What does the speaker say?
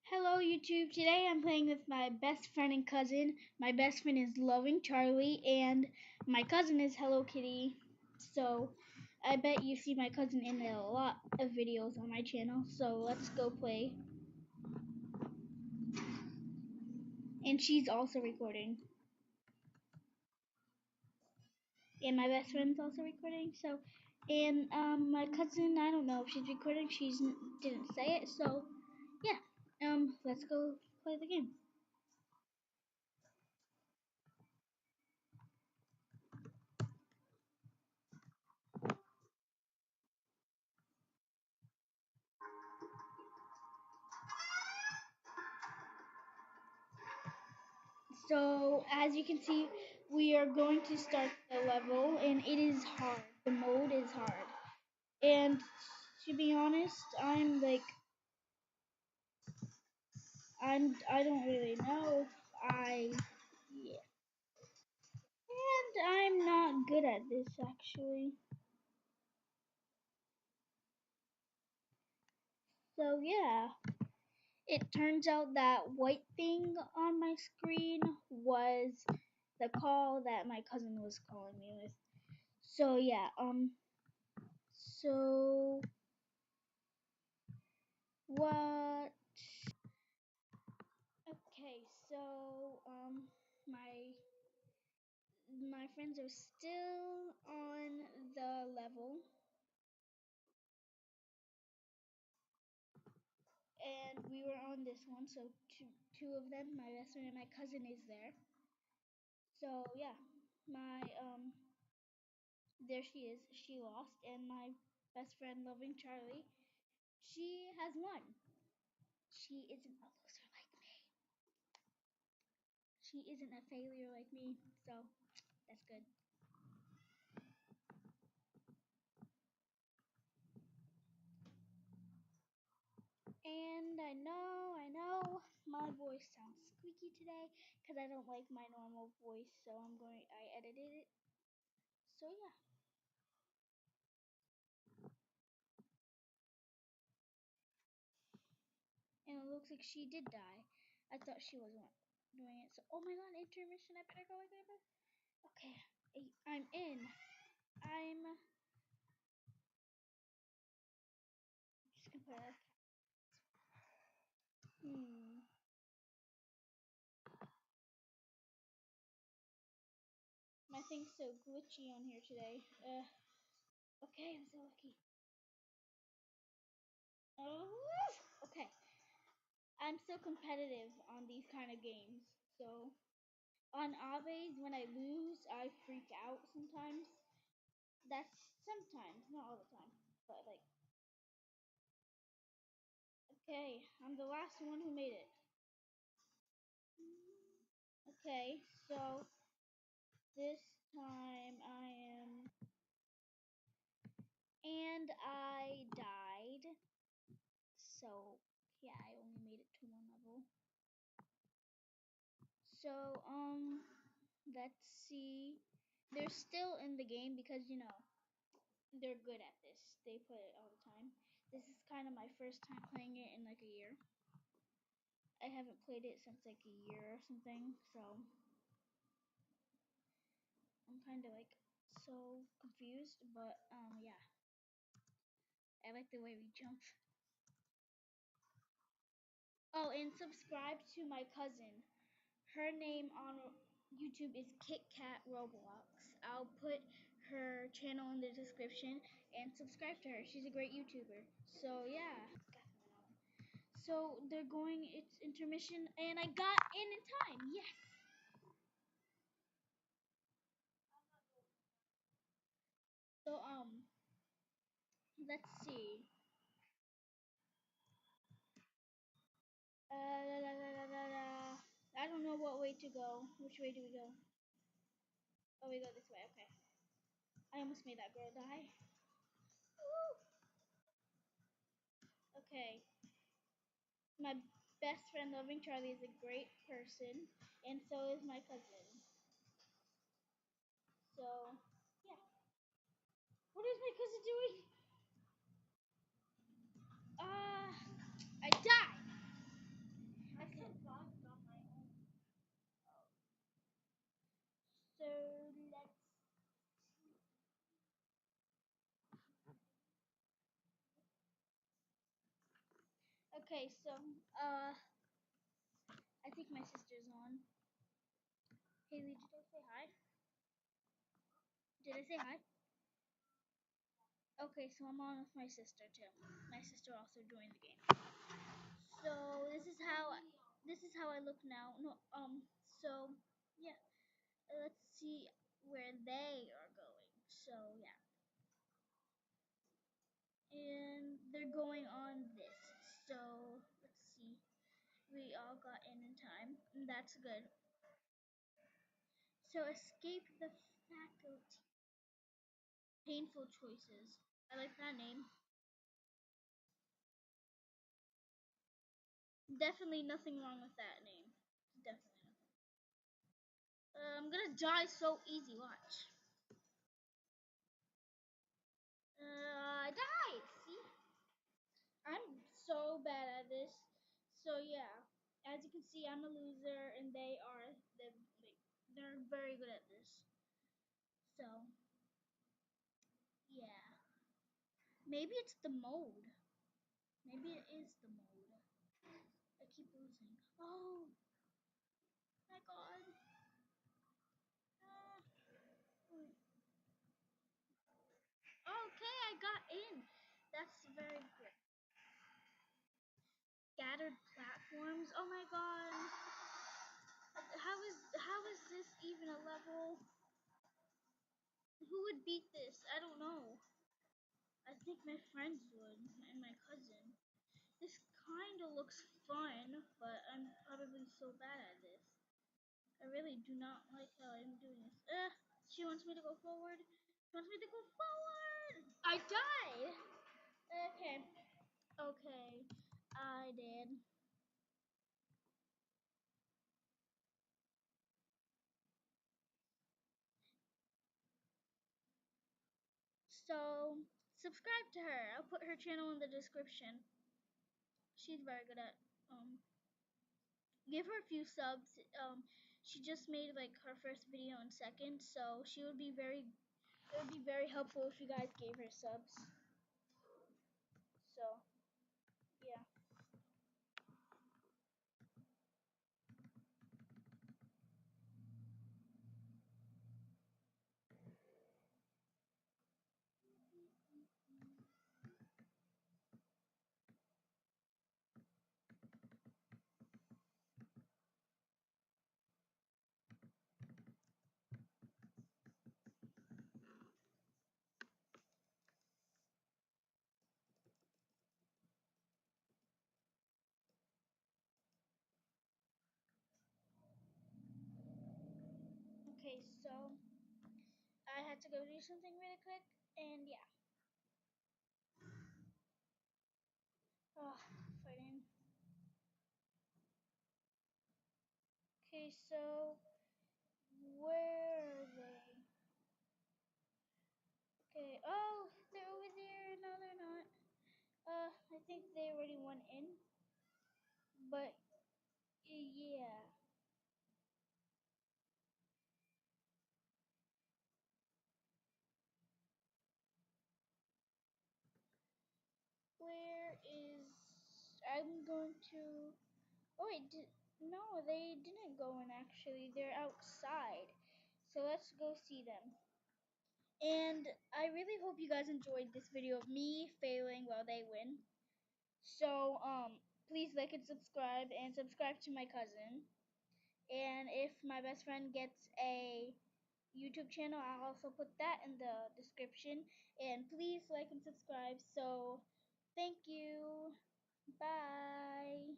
Hello YouTube. Today I'm playing with my best friend and cousin. My best friend is Loving Charlie and my cousin is Hello Kitty. So I bet you see my cousin in a lot of videos on my channel. So let's go play. And she's also recording. And my best friend's also recording. So and my cousin, I don't know if she's recording. She didn't say it. So yeah. Let's go play the game. So as you can see, we are going to start the level, and it is hard. The mode is hard, and to be honest, I don't really know. Yeah, and I'm not good at this actually. So yeah, it turns out that white thing on my screen was the call that my cousin was calling me with. So yeah, so what? Okay, so my my friends are still on the level, and we were on this one. So two of them, my best friend and my cousin, is there. So yeah, my there she is. She lost, and my best friend, loving Charlie, she has won. She isn't a loser like me. She isn't a failure like me. So that's good. And I know, my voice sounds squeaky today because I don't like my normal voice, so I edited it. So yeah, and it looks like she did die. I thought she wasn't doing it. So, oh my god, intermission, I better go, I better go. Okay, I'm in. I'm just gonna put it. Hmm, my thing's so glitchy on here today. Okay, I'm so lucky. Oh, okay. I'm so competitive on these kind of games, so on Aves, when I lose, I freak out sometimes. That's sometimes, not all the time. But like, okay, I'm the last one who made it. Okay, so this time I am, and I died. So yeah, I only made it to one level. So let's see. They're still in the game because they're good at this. They play it all the time. This is kind of my first time playing it in like a year. I haven't played it since like a year or something, so I'm kind of like so confused. But yeah, I like the way we jump. Oh, and subscribe to my cousin. Her name on YouTube is Kit Kat Roblox. I'll put her channel in the description and subscribe to her. She's a great YouTuber. So yeah. So they're going. It's intermission, and I got in time. Yes. So let's see. La, la, la, la, la, la. I don't know what way to go. Which way do we go? Oh, we go this way. Okay. I almost made that girl die. Woo! Okay. My best friend, loving Charlie, is a great person, and so is my cousin. So yeah. What is my cousin doing? Uh, I died. Okay, so I think my sister's on. Haley, did I say hi? Did I say hi? Okay, so I'm on with my sister too. My sister also joined the game. So this is how I look now. No, so yeah, let's see where they are going. So yeah, and they're going on this. So let's see. We all got in time, and that's good. So escape the faculty. Painful choices. I like that name. Definitely nothing wrong with that name. Definitely nothing. I'm gonna die so easy. Watch. I died. See, I'm so bad at this. So yeah, as you can see, I'm a loser, and they are they're very good at this. So yeah, maybe it's the mode. Maybe it is the mode. I keep losing. Oh my god. Ah. Okay, I got in. That's very good. Scattered platforms. Oh my god. How is this even a level? Who would beat this? I don't know. I think my friends would and my cousin. This kind of looks fun, but I'm probably so bad at this. I really do not like how I'm doing this. She wants me to go forward. She wants me to go forward. I died. Okay. Okay. I did. So subscribe to her. I'll put her channel in the description. She's very good at give her a few subs. She just made like her first video in second, so it would be very helpful if you guys gave her subs. So yeah. Okay, so I had to go do something really quick, and yeah. Oh, fighting. Okay, so where are they? Okay. Oh, they're over there. No, they're not. I think they already went in, but yeah. Where is? I'm going to. Oh wait, no, they didn't go in actually. They're outside. So let's go see them. And I really hope you guys enjoyed this video of me failing while they win. So please like and subscribe to my cousin. And if my best friend gets a YouTube channel, I'll also put that in the description. And please like and subscribe. So thank you. Bye.